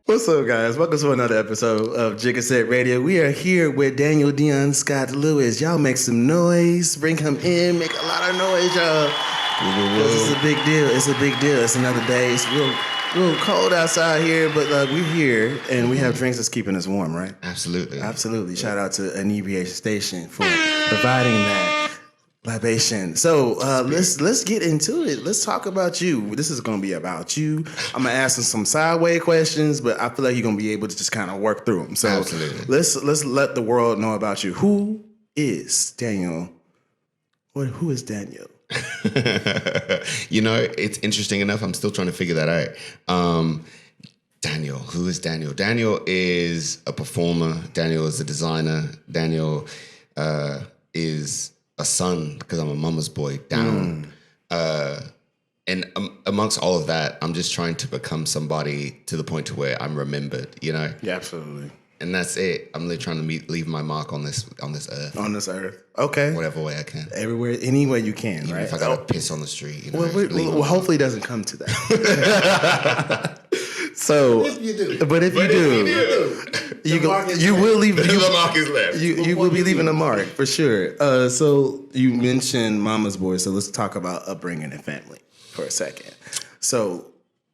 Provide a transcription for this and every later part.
What's up, guys? Welcome to another episode of Jigga Radio. We are here with Daniel Dion Scott Lewis. Y'all make some noise. Bring him in. Make a lot of noise, y'all. This is a big deal. It's a big deal. It's another day. It's real cold outside here, but we're here, and we have drinks that's keeping us warm, right? Absolutely. Absolutely. Shout out to Inebriation Station for providing that libation. So let's get into it. Let's talk about you. This is going to be about you. I'm going to ask some sideway questions, but I feel like you're going to be able to just kind of work through them. So Absolutely. let's let the world know about you. Who is Daniel? Who is Daniel? You know, it's interesting enough. I'm still trying to figure that out. Daniel, who is Daniel? Daniel is a performer. Daniel is a designer. Daniel is a son, because I'm a mama's boy down. And amongst all of that, I'm just trying to become somebody to the point to where I'm remembered, you know? Yeah, absolutely. And that's it. I'm really trying to leave my mark on this earth. On this earth. Okay. Whatever way I can. Everywhere, any way you can, Even right? if I gotta piss on the street, you know. Well, hopefully it doesn't come to that. So, but if you do, you will leave. The mark is left. You will be leaving a mark for sure. So you mentioned mama's boy. So let's talk about upbringing and family for a second. So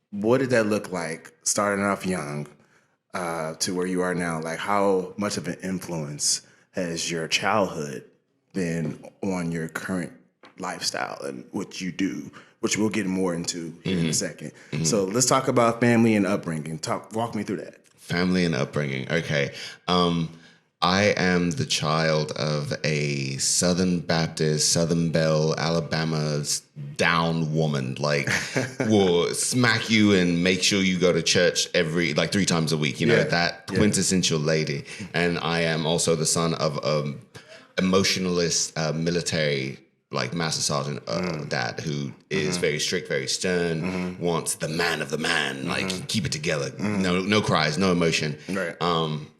what did that look like starting off young to where you are now? Like, how much of an influence has your childhood been on your current lifestyle and what you do, which we'll get more into here in a second. So let's talk about family and upbringing. Walk me through that. Family and upbringing. Okay. I am the child of a Southern Baptist, Southern Belle, Alabama's down woman. Like, will smack you and make sure you go to church 3 times a week. You know, that quintessential lady. And I am also the son of emotionalist military, like Master Sergeant dad, who is very strict, very stern, wants the man of the man, like keep it together, no cries, no emotion. Right.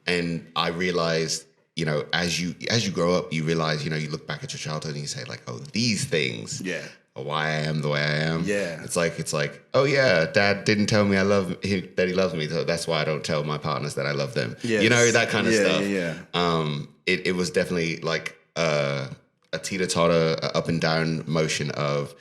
And I realized, you know, as you grow up, you realize, you know, you look back at your childhood and you say like, oh, these things are why I am the way I am. Yeah. It's like, oh yeah, dad didn't tell me that he loves me, so that's why I don't tell my partners that I love them. Yes. You know, that kind of stuff. Yeah. It was definitely like a teeter-totter, up and down motion of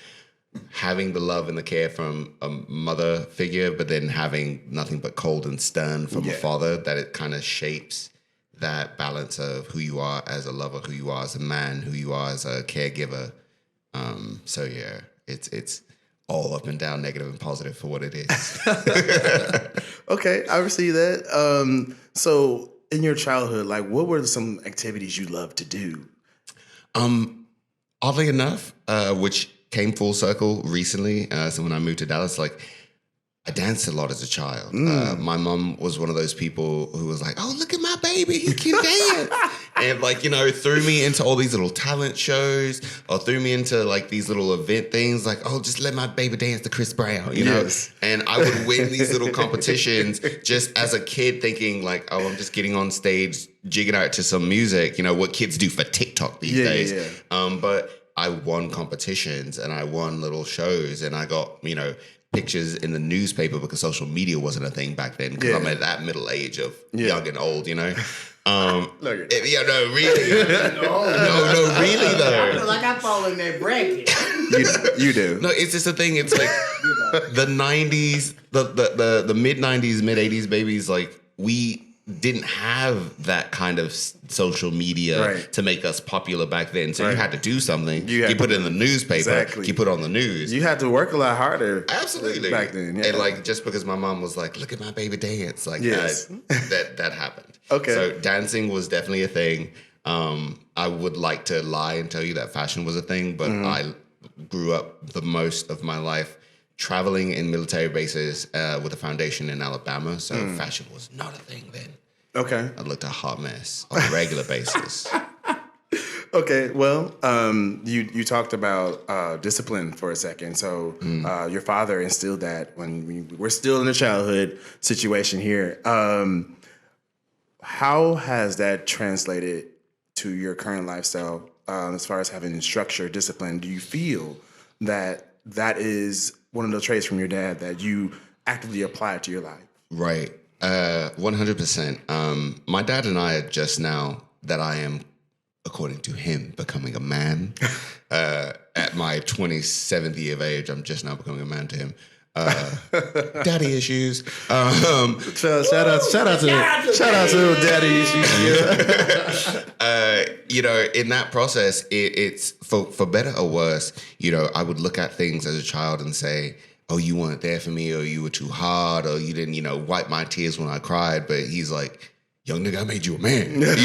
having the love and the care from a mother figure, but then having nothing but cold and stern from a father, that it kind of shapes that balance of who you are as a lover, who you are as a man, who you are as a caregiver. So yeah, it's all up and down, negative and positive for what it is. Okay, I receive that. So in your childhood, like, what were some activities you loved to do? Oddly enough, which came full circle recently, so when I moved to Dallas, like, I danced a lot as a child. My mom was one of those people who was like, oh, look at my baby, he can dance. And like, you know, threw me into all these little talent shows, or threw me into like these little event things, like, oh, just let my baby dance to Chris Brown, you know? And I would win these little competitions just as a kid, thinking like, oh, I'm just getting on stage, jigging out to some music, you know, what kids do for TikTok these days. But I won competitions and I won little shows, and I got, you know, pictures in the newspaper because social media wasn't a thing back then, because I'm at that middle age of young and old, you know? No, really. No, really though. I feel like I fall in that bracket. You do. No, it's just a thing. It's like the 90s, the mid 90s, mid 80s babies, like, we didn't have that kind of social media to make us popular back then. So you had to do something. You put it in the newspaper. You put it on the news. You had to work a lot harder. Absolutely. Back then. Yeah. And like, just because my mom was like, look at my baby dance. Like that happened. Okay. So dancing was definitely a thing. I would like to lie and tell you that fashion was a thing, but I grew up the most of my life traveling in military bases with a foundation in Alabama. So fashion was not a thing then. Okay. I looked a hot mess on a regular basis. Okay, well, you talked about discipline for a second. So your father instilled that when we're still in a childhood situation here. How has that translated to your current lifestyle as far as having structure, discipline? Do you feel that is one of the traits from your dad that you actively apply to your life? Right. 100%. My dad and I are just now that I am, according to him, becoming a man. At my 27th year of age, I'm just now becoming a man to him. Daddy issues. Shout out to daddy issues. In that process, it's for better or worse. I would look at things as a child and say, "Oh, you weren't there for me, or you were too hard, or you didn't, wipe my tears when I cried." But he's like, "Young nigga, I made you a man." Like.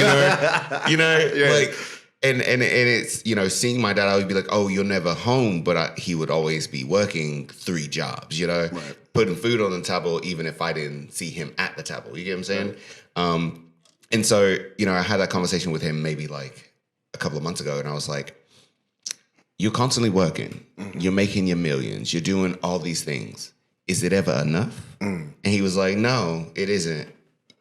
And it's, seeing my dad, I would be like, "Oh, you're never home," but he would always be working 3 jobs, right. Putting food on the table, even if I didn't see him at the table. You get what I'm saying? Right. And so, I had that conversation with him maybe like a couple of months ago, and I was like, "You're constantly working. Mm-hmm. You're making your millions. You're doing all these things. Is it ever enough?" Mm. And he was like, "No, it isn't.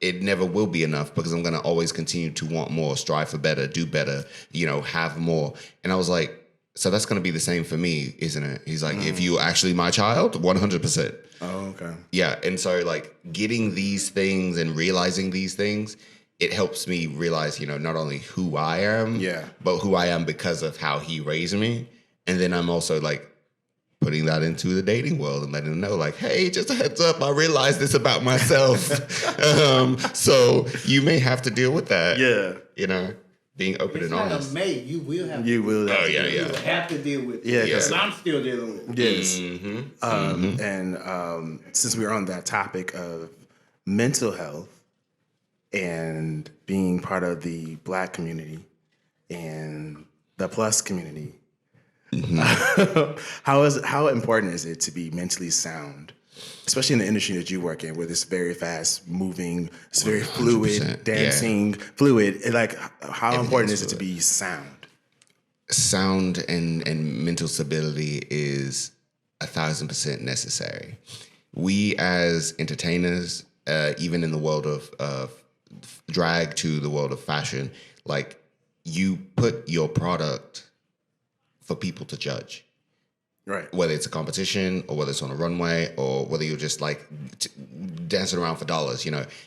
It never will be enough because I'm going to always continue to want more, strive for better, do better, have more." And I was like, "So that's going to be the same for me, isn't it?" He's like, "If you're actually my child, 100%. Oh, okay. Yeah. And so like getting these things and realizing these things, it helps me realize, not only who I am, but who I am because of how he raised me. And then I'm also like, putting that into the dating world and letting them know, like, hey, just a heads up, I realized this about myself. So you may have to deal with that. Yeah. Being open it's and honest. You will have you to. Will have to. You will have to deal with it. Yeah. Because I'm still dealing with it. Yes. Mm-hmm. And since we're on that topic of mental health and being part of the Black community and the plus community, mm-hmm. How important is it to be mentally sound, especially in the industry that you work in, where it's very fast moving, it's very fluid, dancing, fluid. Like, how important is it to be sound? Sound and mental stability is 1,000% necessary. We as entertainers, even in the world of drag to the world of fashion, like you put your product for people to judge, right? Whether it's a competition or whether it's on a runway or whether you're just like dancing around for dollars,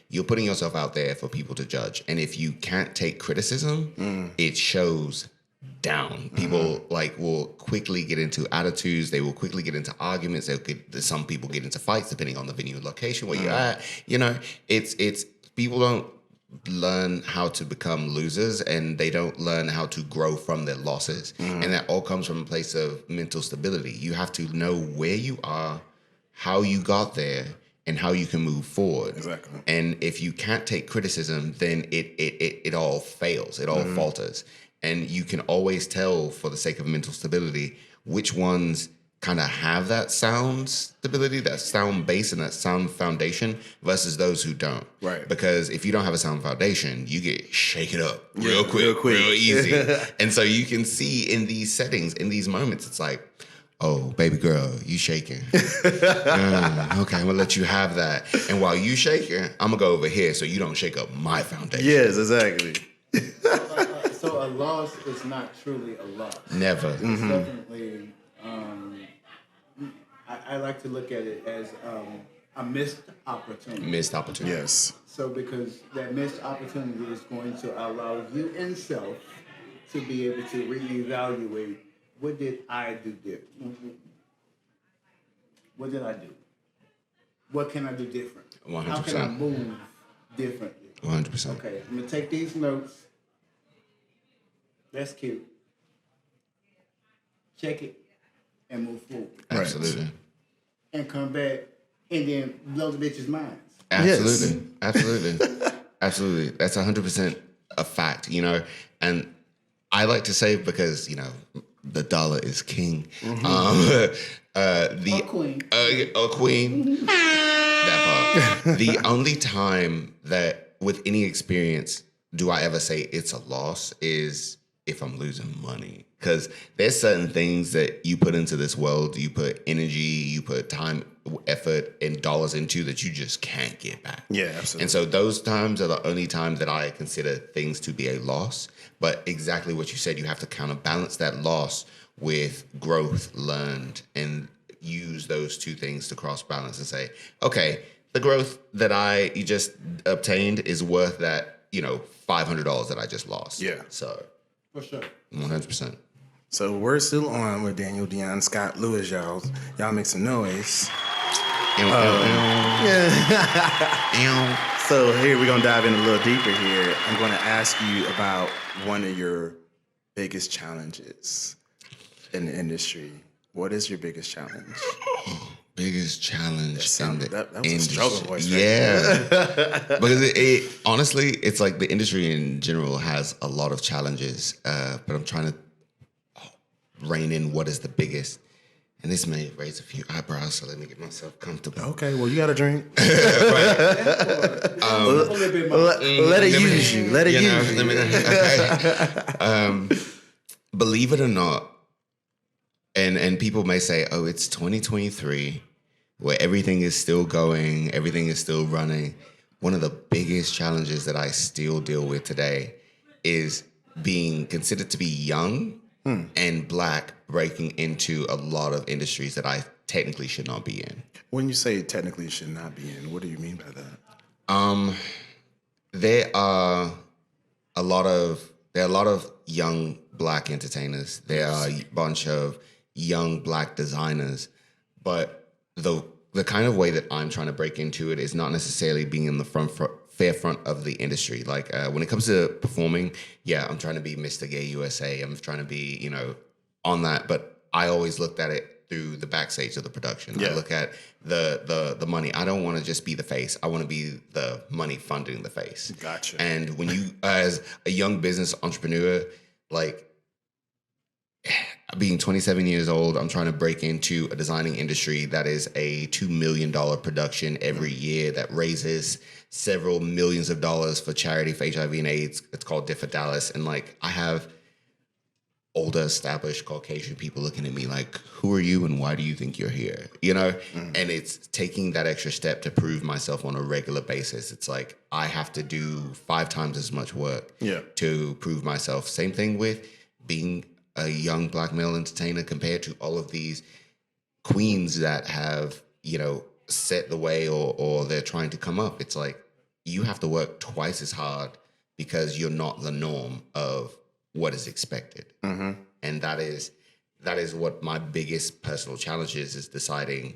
you're putting yourself out there for people to judge. And if you can't take criticism, it shows down. People will quickly get into attitudes. They will quickly get into arguments. Some people get into fights depending on the venue and location where you're at. It's people don't learn how to become losers, and they don't learn how to grow from their losses. And that all comes from a place of mental stability. You have to know where you are, how you got there, and how you can move forward. Exactly. And if you can't take criticism, then it all fails. It all falters. And you can always tell, for the sake of mental stability, which ones kind of have that sound stability, that sound base, and that sound foundation versus those who don't. Right. Because if you don't have a sound foundation, you get shaken up real quick, real easy. And so you can see in these settings, in these moments, it's like, "Oh, baby girl, you shaking." Okay, I'm gonna let you have that. And while you shaking, I'm gonna go over here so you don't shake up my foundation. Yes, exactly. So a loss is not truly a loss. Never. It's definitely. I like to look at it as a missed opportunity. Missed opportunity. Yes. So because that missed opportunity is going to allow you in self to be able to reevaluate, what did I do different? What did I do? What can I do different? 100%. How can I move differently? 100%. Okay, I'm going to take these notes. That's cute. Check it and move forward. Absolutely. Right. And come back and then blow the bitches' minds. Absolutely. Yes. Absolutely. Absolutely. That's 100% a fact, and I like to say, because, the dollar is king. A queen. A queen. That part. The only time that with any experience do I ever say it's a loss is if I'm losing money. Because there's certain things that you put into this world, you put energy, you put time, effort, and dollars into that you just can't get back. Yeah, absolutely. And so those times are the only times that I consider things to be a loss. But exactly what you said, you have to counterbalance that loss with growth learned and use those two things to cross balance and say, okay, the growth that I just obtained is worth that, $500 that I just lost. Yeah. So For sure. 100%. So we're still on with Daniel Dion Scott Lewis, y'all. Y'all make some noise. So here we're gonna dive in a little deeper here. I'm gonna ask you about one of your biggest challenges in the industry. What is your biggest challenge? Biggest challenge in the that was a industry. struggle voice. Right? Yeah. Because it honestly, it's like the industry in general has a lot of challenges, but I'm trying to rein in what is the biggest. And this may raise a few eyebrows, so let me get myself comfortable. Okay, well, you got a drink. A little bit more. Let it use you. Let it use you. Okay. Believe it or not, and people may say, oh, it's 2023, where everything is still going, everything is still running. One of the biggest challenges that I still deal with today is being considered to be young and Black, breaking into a lot of industries that I technically should not be in. When you say technically should not be in, what do you mean by that? There are a lot of young Black entertainers. There are a bunch of young Black designers, but the kind of way that I'm trying to break into it is not necessarily being in the fair front of the industry. Like when it comes to performing, yeah, I'm trying to be Mr. Gay USA. I'm trying to be, on that, but I always looked at it through the backstage of the production. Yeah. I look at the money. I don't want to just be the face. I want to be the money funding the face. Gotcha. And when you, as a young business entrepreneur, like being 27 years old, I'm trying to break into a designing industry that is a $2 million production every year that raises several millions of dollars for charity for HIV and AIDS. It's called Differ Dallas. And like, I have older, established Caucasian people looking at me like, who are you and why do you think you're here? And it's taking that extra step to prove myself on a regular basis. It's like, I have to do 5 times as much work to prove myself. Same thing with being a young Black male entertainer compared to all of these queens that have, set the way or they're trying to come up. It's like, you have to work twice as hard because you're not the norm of what is expected. And that is what my biggest personal challenge is deciding,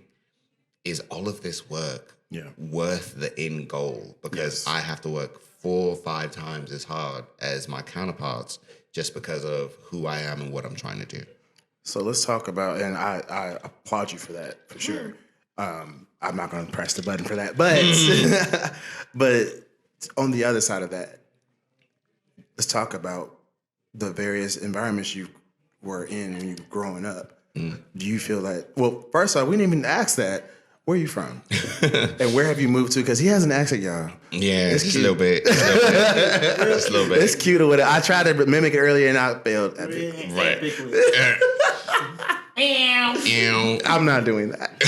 is all of this work worth the end goal? Because I have to work 4 or 5 times as hard as my counterparts just because of who I am and what I'm trying to do. So let's talk about, and I applaud you for that, for sure. I'm not going to press the button for that, but but on the other side of that, let's talk about the various environments you were in when you were growing up. Do you feel like, well, first off, we didn't even ask that. Where are you from? And where have you moved to? Because he has an accent, y'all. Yeah, it's a little bit. It's a little bit. It's cute with it. I tried to mimik it earlier and I failed. Right. I'm not doing that.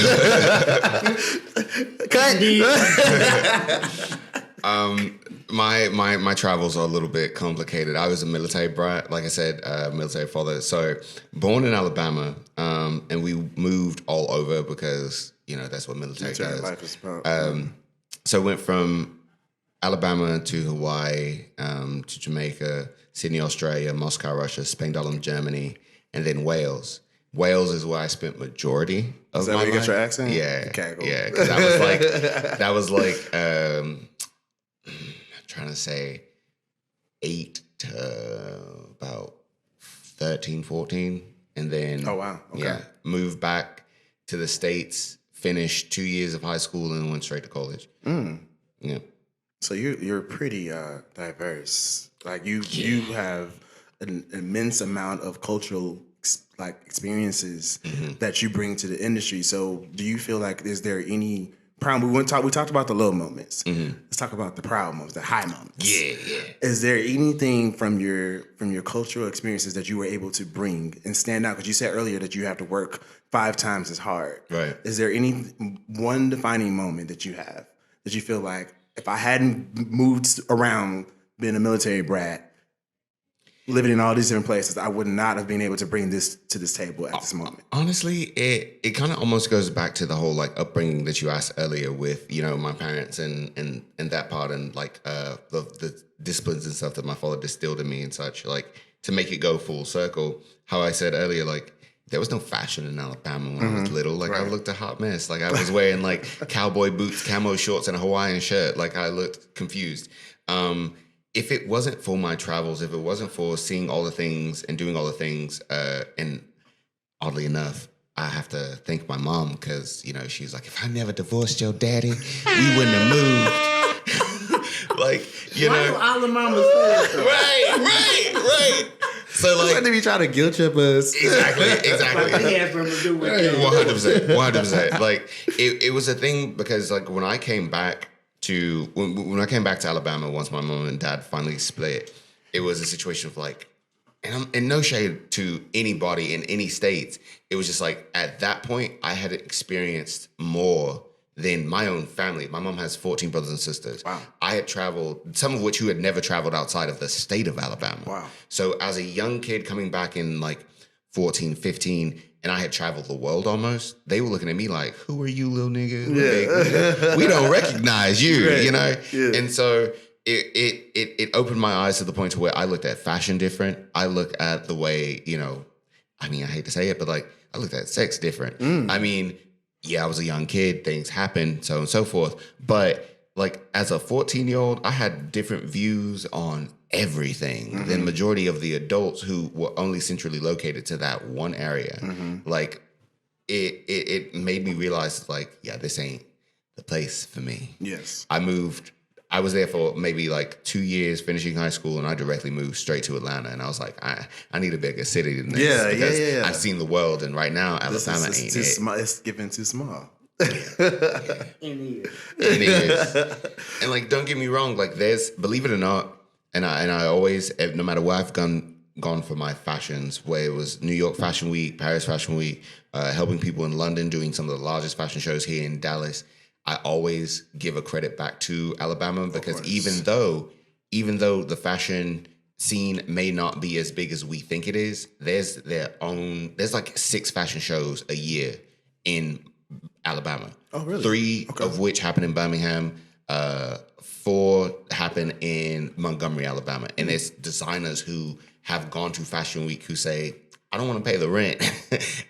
Cut. My travels are a little bit complicated. I was a military brat, like I said, military father. So born in Alabama, and we moved all over because that's what military does. Life is about. So I went from Alabama to Hawaii, to Jamaica, Sydney, Australia, Moscow, Russia, Spain, Dublin, Germany, and then Wales. Wales is where I spent majority of Is that my where you life. get your accent? Yeah, Okay, cool. yeah, because that was like I'm trying to say 8 to about 13, 14, and then Oh, wow. Okay. moved back to the States, finished 2 years of high school, and went straight to college. Yeah. So you're pretty diverse. Like you have an immense amount of cultural experiences that you bring to the industry. So do you feel like, is there any proud? We talked about the low moments. Let's talk about the proud moments, the high moments. Yeah. Is there anything from your cultural experiences that you were able to bring and stand out? Because you said earlier that you have to work 5 times as hard. Right. Is there any one defining moment that you have that you feel like, if I hadn't moved around being a military brat, living in all these different places, I would not have been able to bring this to this table at this moment. Honestly, it kind of almost goes back to the whole like upbringing that you asked earlier with, you know, my parents and that part, and like the disciplines and stuff that my father distilled in me and such, like to make it go full circle. How I said earlier, like there was no fashion in Alabama when I was little. Like I looked a hot mess. Like I was wearing like cowboy boots, camo shorts, and a Hawaiian shirt. Like I looked confused. If it wasn't for my travels, if it wasn't for seeing all the things and doing all the things, and oddly enough, I have to thank my mom because, you know, she's like, if I never divorced your daddy, we wouldn't have moved. Like, you know. Why do Alabama say that? Right. So like, Why did you try to guilt trip us? Exactly. They had something to do with it. 100%. Like it was a thing because like when I came back to Alabama, once my mom and dad finally split, it was a situation of like, and I'm in no shade to anybody in any states. It was just like at that point I had experienced more than my own family. My mom has 14 brothers and sisters. Wow. I had traveled, some of which who had never traveled outside of the state of Alabama. Wow. So as a young kid coming back in like 14, 15, and I had traveled the world almost, they were looking at me like, who are you, little nigga? Like, we don't recognize you, Right. you know? Yeah. And so it opened my eyes to the point to where I looked at fashion different. I look at the way, you know, I mean, I hate to say it, but like I looked at sex different. I mean, yeah, I was a young kid, things happened, so on and so forth. But like as a 14-year-old, I had different views on everything than majority of the adults who were only centrally located to that one area. Like it made me realize like, yeah, this ain't the place for me. Yes. I was there for maybe like 2 years finishing high school, and I directly moved straight to Atlanta. And I was like, I need a bigger city than this. Because I've seen the world, and right now Alabama ain't too it. small. It's given too small. In here. It is. And like, don't get me wrong, like there's, believe it or not, and I always, no matter where I've gone for my fashions, where it was New York Fashion Week, Paris Fashion Week, helping people in London, doing some of the largest fashion shows here in Dallas, I always give a credit back to Alabama because even though the fashion scene may not be as big as we think it is, there's like 6 fashion shows a year in Alabama. Oh, really? 3 of which happen in Birmingham, 4 happen in Montgomery, Alabama. And there's designers who have gone to Fashion Week who say, I don't want to pay the rent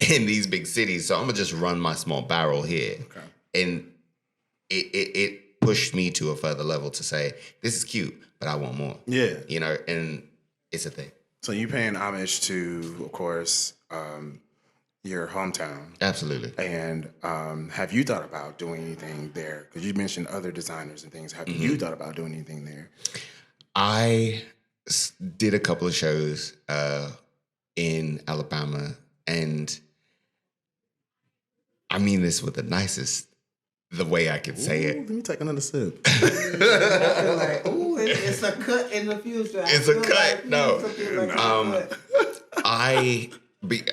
in these big cities, so I'm gonna just run my small barrel here. Okay. And it pushed me to a further level to say, this is cute, but I want more. Yeah. You know, and it's a thing. So you paying homage to, of course, your hometown. Absolutely. And have you thought about doing anything there? Because you mentioned other designers and things. Have you thought about doing anything there? I did a couple of shows in Alabama, and I mean this with the way I could say it. Let me take another sip. I feel like, ooh, it's a cut in the future. It's a cut.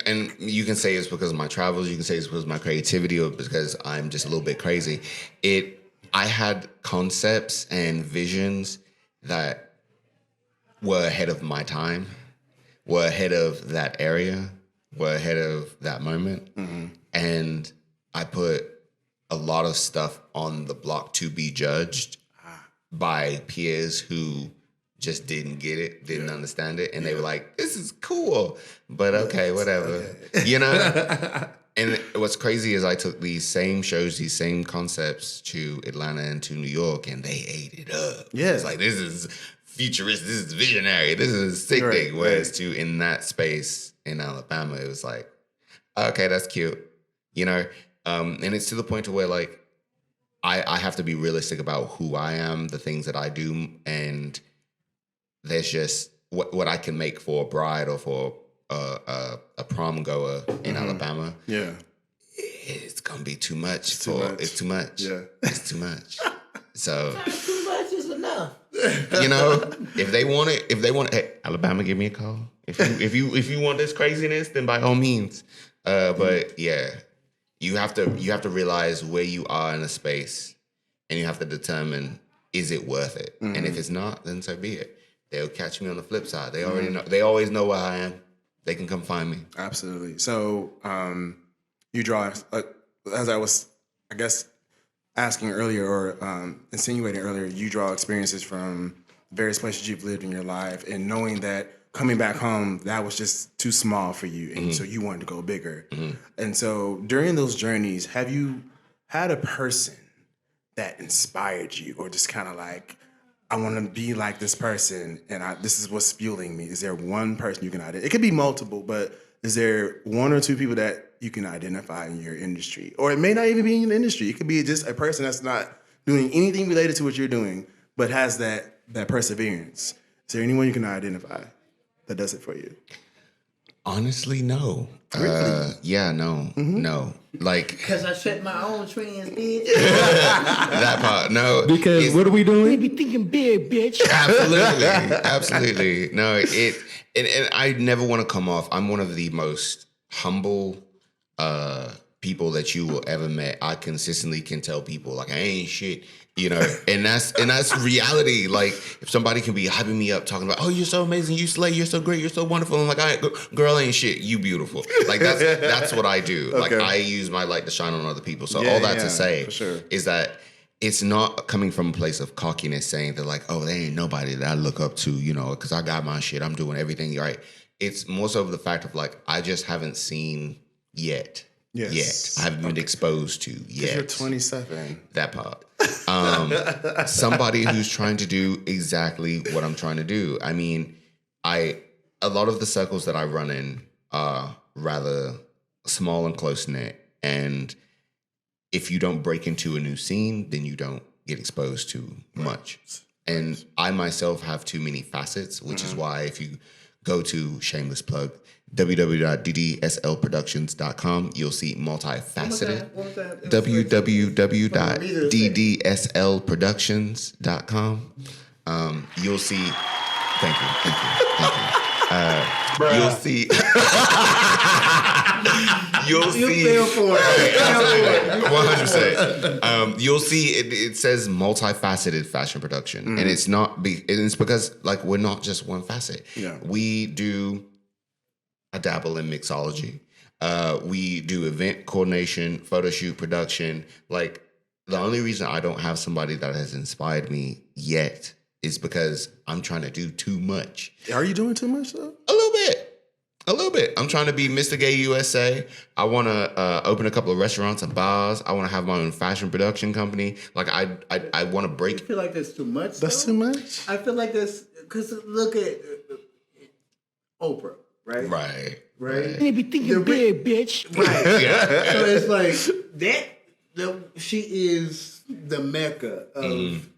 And you can say it's because of my travels. You can say it's because of my creativity, or because I'm just a little bit crazy. I had concepts and visions that were ahead of my time, were ahead of that area, were ahead of that moment. And I put a lot of stuff on the block to be judged by peers who just didn't get it, didn't understand it. And they were like, this is cool, but okay, whatever, you know? And what's crazy is I took these same shows, these same concepts to Atlanta and to New York, and they ate it up. Yeah. It's like, this is futuristic, this is visionary, this is sickening. Whereas in that space in Alabama, it was like, okay, that's cute, you know? And it's to the point to where like, I have to be realistic about who I am, the things that I do, and there's just what I can make for a bride or for a prom goer in Alabama. Yeah. It's gonna be too much. It's too much. Yeah. It's too much. So Too much is enough. you know, if they want it, hey, Alabama, give me a call. If you want this craziness, then by all means. But yeah, you have to realize where you are in a space, and you have to determine, is it worth it? And if it's not, then so be it. they'll catch me on the flip side. They already know. They always know where I am. They can come find me. Absolutely. So you draw, as I was, I guess, asking earlier or insinuating earlier, you draw experiences from various places you've lived in your life, and knowing that coming back home, that was just too small for you, and so you wanted to go bigger. And so during those journeys, have you had a person that inspired you, or just kind of like, I want to be like this person, and this is what's fueling me? Is there one person you can identify? It could be multiple, but is there one or two people that you can identify in your industry? Or it may not even be in the industry. It could be just a person that's not doing anything related to what you're doing, but has that perseverance. Is there anyone you can identify that does it for you? Honestly, no. Really? No. Like, Because I set my own trends, bitch. that part, no. Because what are we doing? We be thinking big, bitch. Absolutely. No, and I never want to come off. I'm one of the most humble people that you will ever met. I consistently can tell people like I ain't shit, and that's reality. Like if somebody can be hyping me up, talking about, oh, you're so amazing, you slay, you're so great, you're so wonderful. I'm like, all right, girl ain't shit, you beautiful. Like that's what I do. Okay. Like I use my light to shine on other people. So all that to say for sure. is that it's not coming from a place of cockiness, saying that like, oh, there ain't nobody that I look up to, because I got my shit, I'm doing everything right. It's more so of the fact of like, I just haven't seen yet. Yes. Yet. I haven't been exposed to yet. You're 27. That part. Somebody who's trying to do exactly what I'm trying to do. I mean, a lot of the circles that I run in are rather small and close-knit. And if you don't break into a new scene, then you don't get exposed to much. And I myself have too many facets, which is why if you go to, shameless plug, www.ddslproductions.com, you'll see multifaceted. www.ddslproductions.com. You'll see. Thank you. You'll see. You'll see. You feel for it. 100%. You'll see it says multifaceted fashion production, and it's not. It's because like we're not just one facet. Yeah. We do. I dabble in mixology. We do event coordination, photo shoot production. Like the only reason I don't have somebody that has inspired me yet is because I'm trying to do too much. Are you doing too much though? A little bit. I'm trying to be Mr. Gay USA. I want to open a couple of restaurants and bars. I want to have my own fashion production company. Like I want to break. I feel like that's too much. That's too much? I feel like that's because look at Oprah, right? Right. They be thinking big, bitch. Right. Yeah. So it's like that. She is the mecca of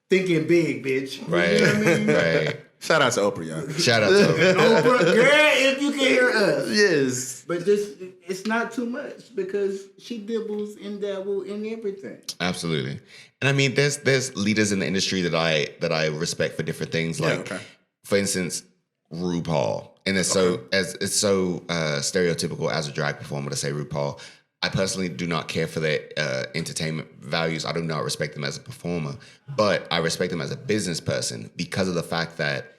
thinking big, bitch. Right. You know what I mean? Right. Shout out to Oprah, y'all. Shout out to her. Oprah, girl, if you can hear us. Yes. But it's not too much because she dibbles and dabble in everything. Absolutely. And I mean, there's leaders in the industry that I respect for different things. Like, for instance, RuPaul. And it's so stereotypical as a drag performer to say RuPaul. I personally do not care for their entertainment values. I do not respect them as a performer, but I respect them as a business person because of the fact that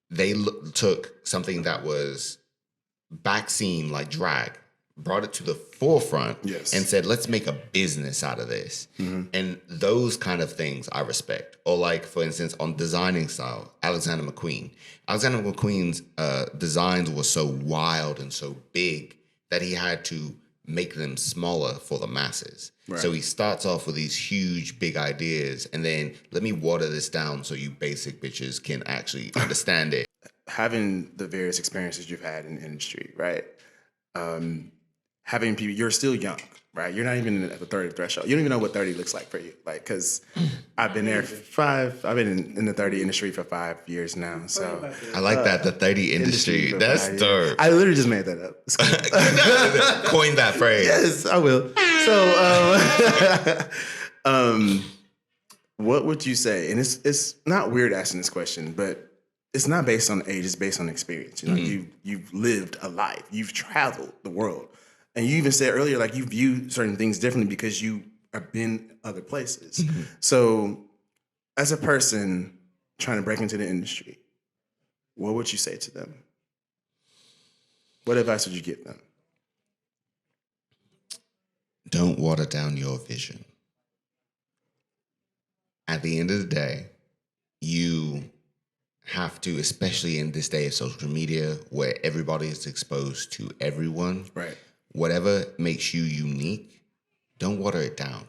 they took something that was backscene like drag, brought it to the forefront, and said, let's make a business out of this. And those kind of things I respect. Or like, for instance, on designing style, Alexander McQueen. Alexander McQueen's designs were so wild and so big that he had to make them smaller for the masses. Right. So he starts off with these huge, big ideas, and then let me water this down so you basic bitches can actually understand it. Having the various experiences you've had in the industry, right? Having people, you're still young, right? You're not even at the 30 threshold. You don't even know what 30 looks like for you. Like, because I've been there I've been in the 30 industry for 5 years now. So I like that, the 30 industry. That's dope. I literally just made that up. It's cool. Coin that phrase. Yes, I will. So, what would you say? And it's not weird asking this question, but it's not based on age. It's based on experience. You know, you've lived a life. You've traveled the world. And you even said earlier, like, you view certain things differently because you have been other places. So as a person trying to break into the industry, what would you say to them? What advice would you give them? Don't water down your vision. At the end of the day, you have to, especially in this day of social media where everybody is exposed to everyone, Right. whatever makes you unique, don't water it down.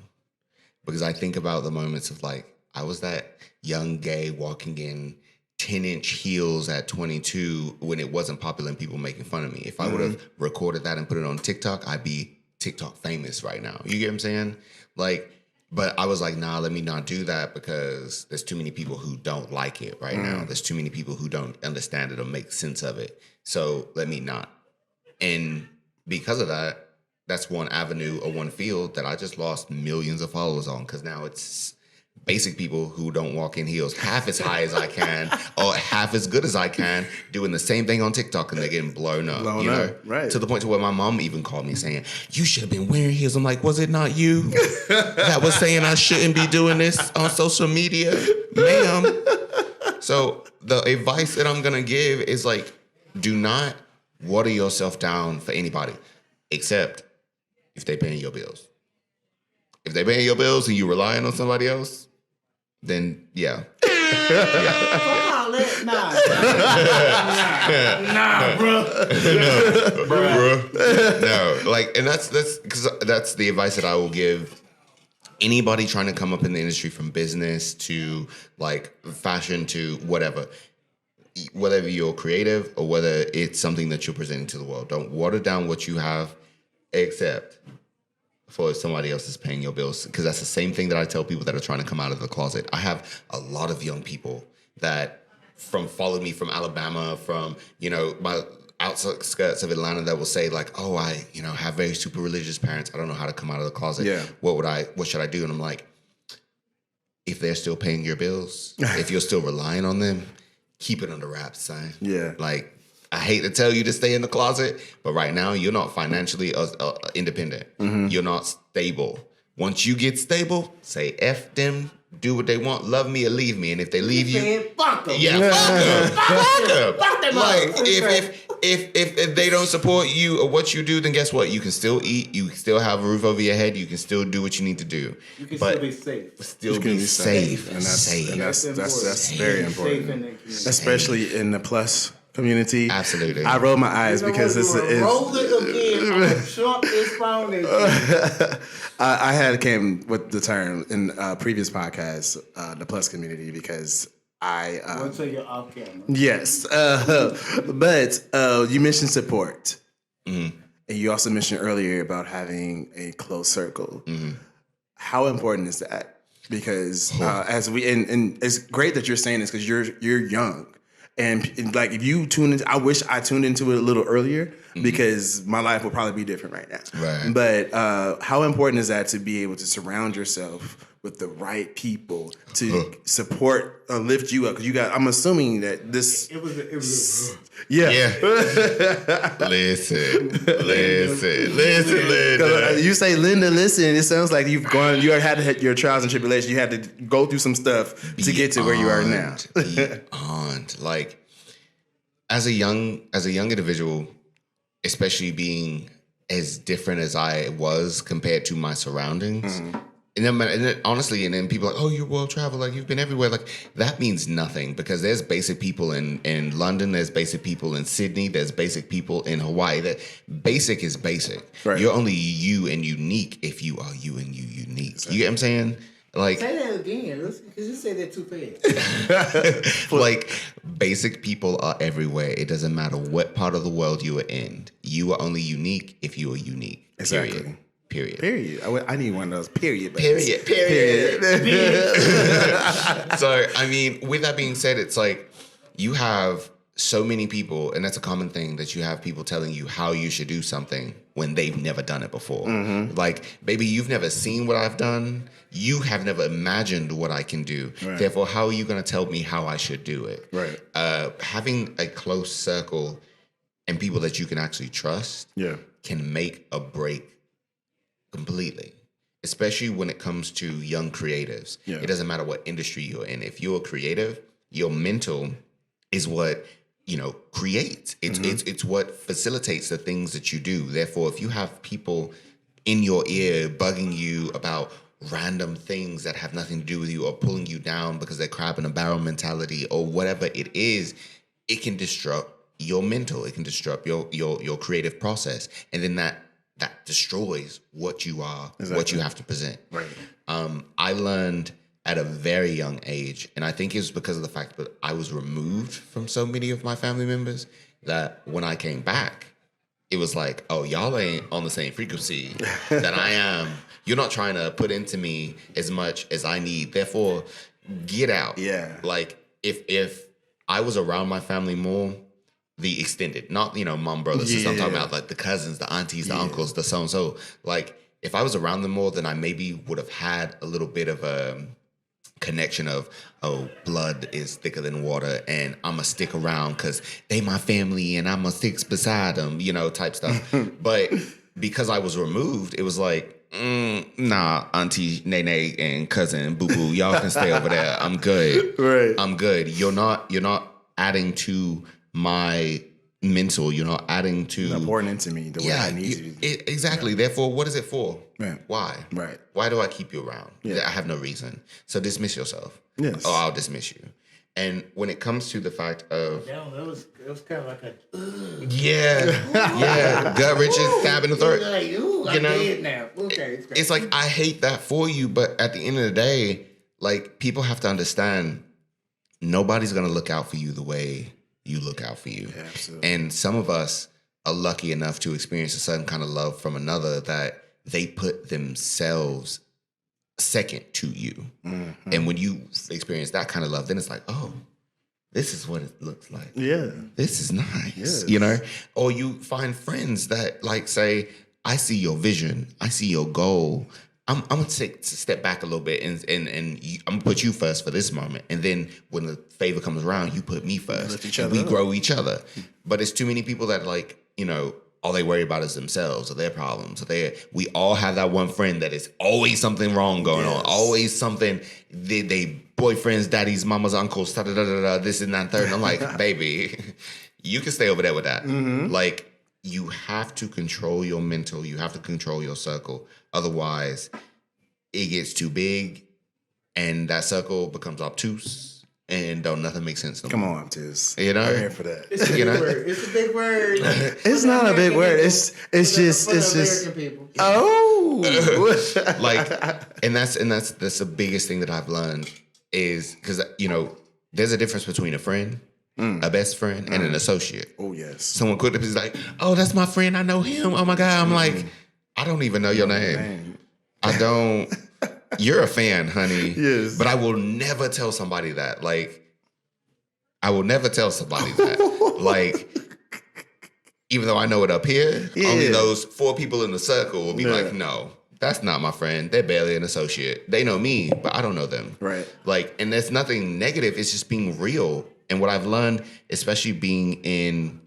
Because I think about the moments of like, I was that young gay walking in 10-inch heels at 22 when it wasn't popular and people making fun of me. If I would have recorded that and put it on TikTok, I'd be TikTok famous right now. You get what I'm saying? Like, but I was like, nah, let me not do that because there's too many people who don't like it right now. There's too many people who don't understand it or make sense of it. So let me not. And because of that, that's one avenue or one field that I just lost millions of followers on because now it's basic people who don't walk in heels half as high as I can or half as good as I can doing the same thing on TikTok and they're getting blown up. Right. To the point to where my mom even called me saying, you should have been wearing heels. I'm like, was it not you that was saying I shouldn't be doing this on social media? Ma'am. So the advice that I'm going to give is like, do not water yourself down for anybody except if they're paying your bills. If they're paying your bills and you relying on somebody else, then yeah. Nah, bro. No, like, and that's because that's the advice that I will give anybody trying to come up in the industry from business to like fashion to whatever. Whether you're creative or whether it's something that you're presenting to the world, don't water down what you have, except for somebody else is paying your bills. Because that's the same thing that I tell people that are trying to come out of the closet. I have a lot of young people that follow me from Alabama, from, my outskirts of Atlanta that will say like, oh, I, have very super religious parents. I don't know how to come out of the closet. Yeah. What should I do? And I'm like, if they're still paying your bills, if you're still relying on them, keep it under wraps, son. Yeah. Like, I hate to tell you to stay in the closet, but right now you're not financially independent. You're not stable. Once you get stable, say F them, do what they want, love me or leave me. And if they leave you, fuck them. yeah, fuck them. Fuck them. Like, if they don't support you or what you do, then guess what? You can still eat. You can still have a roof over your head. You can still do what you need to do. You can still be safe. Still be safe. And that's very important. Safe in the community. Especially in the plus community. Absolutely. I roll my eyes because it's roll it again. Trump is founded. I had came with the term in a previous podcast, the plus community, because I Once you're off camera. yes, but you mentioned support, and you also mentioned earlier about having a close circle. How important is that? Because as we and it's great that you're saying this because you're young. And like if you tune in, I wish I tuned into it a little earlier because my life would probably be different right now. Right. But how important is that to be able to surround yourself with the right people to support, lift you up? Because I'm assuming that this. It was Yeah. Listen. You say, Linda, listen. It sounds like you had your trials and tribulations. You had to go through some stuff to get to where you are now. Beyond. Like, as a young individual, especially being as different as I was compared to my surroundings. And then honestly, and then people are like, oh, you're world travel, like you've been everywhere. Like that means nothing because there's basic people in London, there's basic people in Sydney, there's basic people in Hawaii. That basic is basic. Right. You're only you and unique if you are you and you unique. Exactly. You get what I'm saying? Like say that again, because you say that too fast. Like basic people are everywhere. It doesn't matter what part of the world you are in. You are only unique if you are unique. Exactly. Period. I need one of those. Period. Period. So, I mean, with that being said, it's like you have so many people, and that's a common thing, that you have people telling you how you should do something when they've never done it before. Like, baby, you've never seen what I've done. You have never imagined what I can do. Right. Therefore, how are you going to tell me how I should do it? Right. Having a close circle and people that you can actually trust can make or break completely, especially when it comes to young creatives. It doesn't matter what industry you're in. If you're creative, your mental is what creates. It's what facilitates the things that you do. Therefore, if you have people in your ear bugging you about random things that have nothing to do with you or pulling you down because they're crab in a barrel mentality or whatever it is, it can disrupt your mental. It can disrupt your creative process. And then that destroys what you are, what you have to present. Right. I learned at a very young age, and I think it was because of the fact that I was removed from so many of my family members, that when I came back, it was like, oh, y'all ain't on the same frequency that I am. You're not trying to put into me as much as I need. Therefore, get out. Yeah. Like if I was around my family more, the extended, not, mom, brothers, sisters, I'm talking about like the cousins, the aunties, the uncles, the so-and-so. Like if I was around them more, then I maybe would have had a little bit of a connection of, oh, blood is thicker than water and I'm gonna stick around because they my family and I'm gonna stick beside them, type stuff. But because I was removed, it was like, nah, auntie, nene, and cousin, boo-boo, y'all can stay over there. I'm good. Right. I'm good. You're not adding to my mental. You're not adding to... Not pouring into me the way I need you. Exactly. Yeah. Therefore, what is it for? Right. Why? Right. Why do I keep you around? Yeah. I have no reason. So dismiss yourself. Yes. Or I'll dismiss you. And when it comes to the fact of... It was kind of like a... Yeah. Gut wrenches, stab in the throat. Like, ooh, I'm dead now. Okay. It's like, I hate that for you, but at the end of the day, like, people have to understand nobody's going to look out for you the way you look out for you. Yeah, absolutely. And some of us are lucky enough to experience a certain kind of love from another that they put themselves second to you. Mm-hmm. And when you experience that kind of love, then it's like, oh, this is what it looks like. Yeah. This is nice. Yes. Or you find friends that like say, I see your vision. I see your goal. I'm going to take a step back a little bit and I'm going to put you first for this moment. And then when the favor comes around, you put me first. Lift each and other we up. grow each other. But it's too many people that like, all they worry about is themselves or their problems. We all have that one friend that is always something wrong going on. Always something, they boyfriends, daddies, mamas, uncles, this and that and third. And I'm like, baby, you can stay over there with that. Mm-hmm. Like, you have to control your mental. You have to control your circle. Otherwise, it gets too big and that circle becomes obtuse and don't nothing make sense no more. Come on, obtuse. I'm here for that. It's a big word. It's a big word. It's not a big word. It's just American people. Oh. and that's the biggest thing that I've learned is because there's a difference between a friend, a best friend, and an associate. Oh yes. Someone quickly is like, oh, that's my friend. I know him. Oh my God. I'm like, I don't even know your name. I don't. You're a fan, honey. Yes. But I will never tell somebody that. Like, I will never tell somebody that. Like, even though I know it up here, only those 4 people in the circle will be like, no, that's not my friend. They're barely an associate. They know me, but I don't know them. Right. Like, and there's nothing negative. It's just being real. And what I've learned, especially being in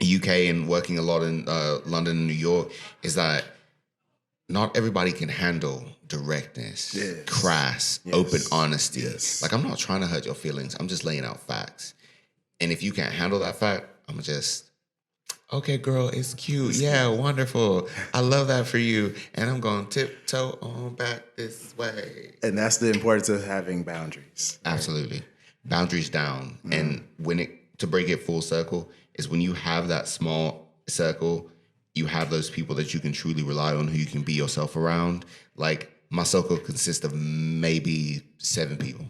UK and working a lot in London and New York, is that not everybody can handle directness, crass, open honesty. Yes. Like, I'm not trying to hurt your feelings. I'm just laying out facts. And if you can't handle that fact, I'm just, okay, girl, it's cute. Yeah, wonderful. I love that for you. And I'm going to tiptoe on back this way. And that's the importance of having boundaries. Absolutely. Boundaries down. And to break it full circle is when you have that small circle, you have those people that you can truly rely on, who you can be yourself around. Like, my circle consists of maybe 7 people.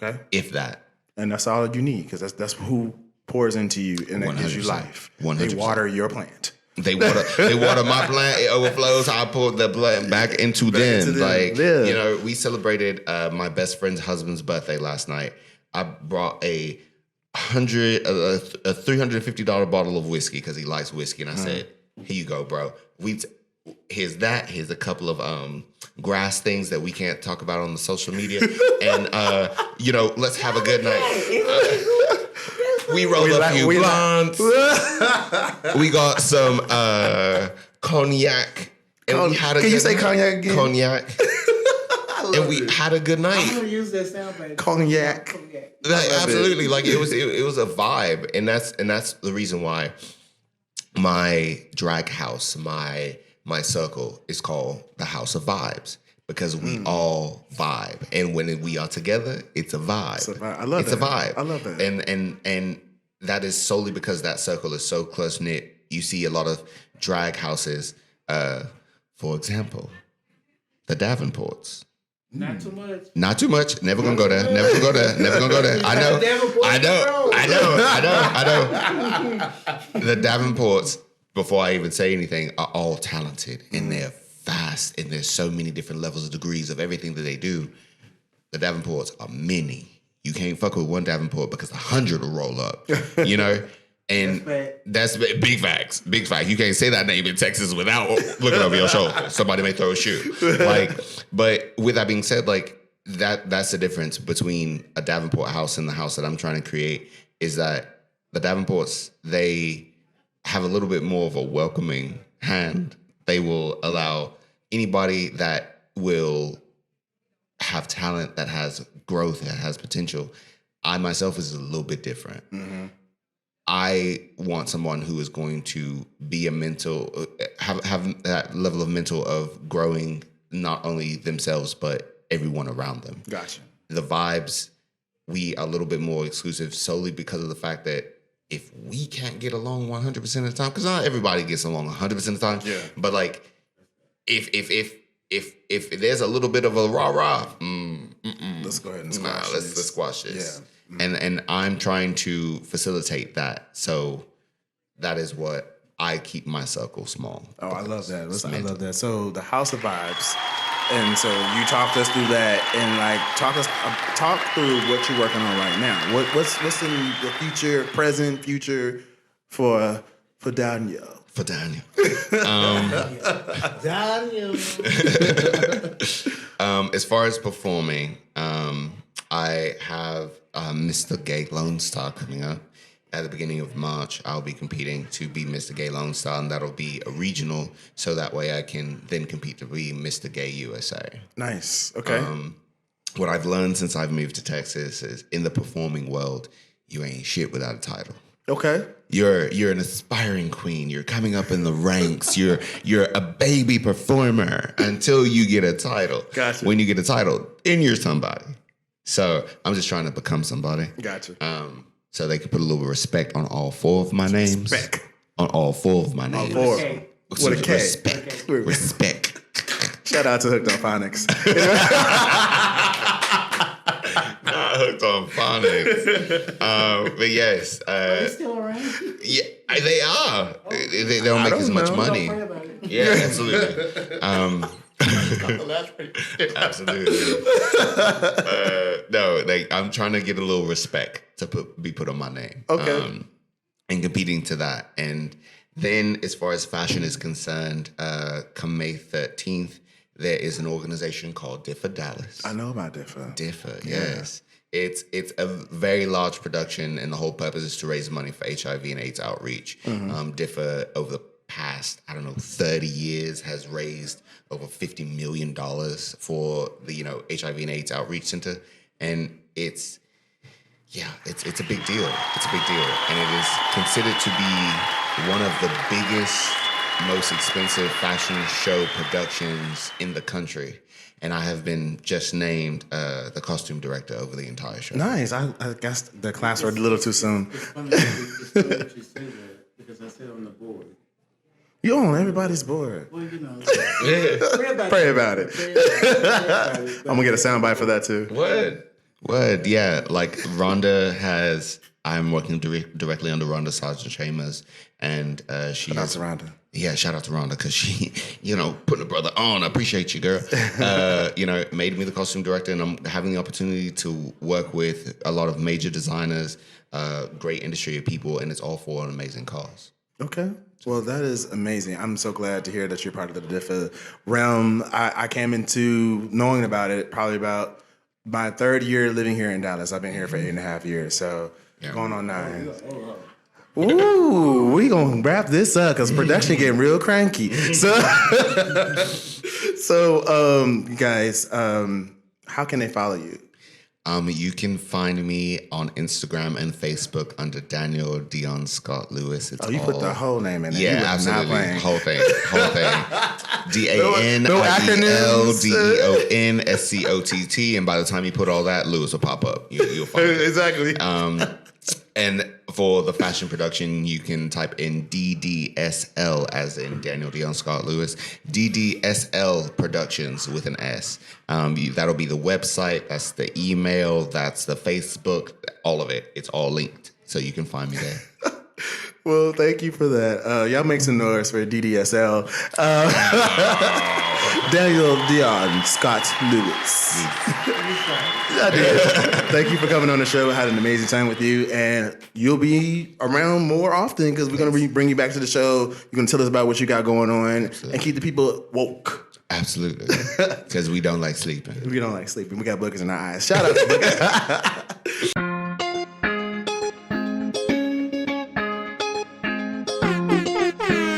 Okay. If that. And that's all you need, because that's who pours into you and that gives you life. 100%. They water your plant. They water my plant. It overflows. I pour the blood back into them. Like, we celebrated my best friend's husband's birthday last night. I brought a $350 bottle of whiskey because he likes whiskey, and I said, "Here you go, bro. Here's that. Here's a couple of grass things that we can't talk about on the social media, and let's have a good night." We rolled a few blunts. We got some cognac. And we had a Can you say cognac again? Cognac. And we had a good night. I'm gonna use that soundbite. Cognac. Okay. Absolutely. Like it was a vibe. And that's the reason why my drag house, my circle is called the House of Vibes. Because we all vibe. And when we are together, it's a vibe. It's a vibe. I love that. It's a vibe. I love that. And that is solely because that circle is so close knit. You see a lot of drag houses. For example, the Davenports. Not too much. Not too much. Never gonna go there. Never gonna go there. Never gonna go there. I know. The Davenports, before I even say anything, are all talented and they're fast and there's so many different levels of degrees of everything that they do. The Davenports are many. You can't fuck with one Davenport because 100 will roll up. You know? And that's big facts. Big facts. You can't say that name in Texas without looking over your shoulder. Somebody may throw a shoe. But with that being said, that's the difference between a Davenport house and the house that I'm trying to create is that the Davenports, they have a little bit more of a welcoming hand. They will allow anybody that will have talent, that has growth, that has potential. I myself is a little bit different. Mm-hmm. I want someone who is going to be a mental, have that level of mental of growing not only themselves, but everyone around them. Gotcha. The vibes, we are a little bit more exclusive solely because of the fact that if we can't get along 100% of the time, because not everybody gets along 100% of the time, but like if there's a little bit of a rah-rah, let's go ahead and squash let's squash this. Yeah. And I'm trying to facilitate that. So that is what I keep my circle small. Oh, I love that. I love that. So the House of Vibes. And so you talked us through that and like talk through what you're working on right now. What's in the future, present, future for Daniel? For Daniel. Daniel. As far as performing, I have Mr. Gay Lone Star coming up. At the beginning of March, I'll be competing to be Mr. Gay Lone Star, and that'll be a regional, so that way I can then compete to be Mr. Gay USA. Nice. Okay. What I've learned since I've moved to Texas is in the performing world, you ain't shit without a title. Okay. You're an aspiring queen. You're coming up in the ranks. You're a baby performer until you get a title. Gotcha. When you get a title, then you're somebody. So I'm just trying to become somebody. Gotcha. So they can put a little respect on all four of my names. Respect. On all four of my names. All four. Okay. With a K. Respect. Okay. Respect. Shout out to Hooked on Phonics. Not Hooked on Phonics. But yes. Are they still around? Yeah, they are. They don't make as much money. Don't pray about it. Yeah, absolutely. Absolutely. No, I'm trying to get a little respect to be put on my name. Okay. And competing to that. And then as far as fashion is concerned, come May 13th, there is an organization called Differ Dallas. I know about Differ. Differ, yes. It's a very large production, and the whole purpose is to raise money for HIV and AIDS outreach. Mm-hmm. Differ, over the past, 30 years, has raised over $50 million for the HIV and AIDS Outreach Center, and it's a big deal. It's a big deal, and it is considered to be one of the biggest, most expensive fashion show productions in the country. And I have been just named the costume director over the entire show. Nice. I guess the class were a little too soon. It's funny that you say that because I sit on the board. You on everybody's board. Well, Pray about it. I'm gonna get a soundbite for that too. What? Yeah, like I'm working directly under Rhonda Sargent Chambers, and she Shout out to Rhonda. Yeah, shout out to Rhonda because she, putting a brother on. I appreciate you, girl. Made me the costume director, and I'm having the opportunity to work with a lot of major designers, great industry of people, and it's all for an amazing cause. Okay. Well, that is amazing. I'm so glad to hear that you're part of the Differ realm. I came into knowing about it probably about my third year living here in Dallas. I've been here for 8.5 years, so going on 9. Ooh, we gonna wrap this up because production getting real cranky. So, guys, how can they follow you? You can find me on Instagram and Facebook under Daniel Dion Scott Lewis. It's you put the whole name in there. Yeah, You was absolutely. not playing. Whole thing. No acronyms. DANIELDEONSCOTT. And by the time you put all that, Lewis will pop up. You'll find it. Exactly. And for the fashion production, you can type in DDSL, as in Daniel Dion Scott Lewis, DDSL Productions with an S. That'll be the website, that's the email, that's the Facebook, all of it. It's all linked, so you can find me there. Well, thank you for that. Y'all make some noise for DDSL. Daniel Dion Scott Lewis. I did. Thank you for coming on the show. I had an amazing time with you, and you'll be around more often because we're going to bring you back to the show. You're going to tell us about what you got going on and keep the people woke. Absolutely. Because we don't like sleeping. We don't like sleeping. We got boogers in our eyes. Shout out to boogers.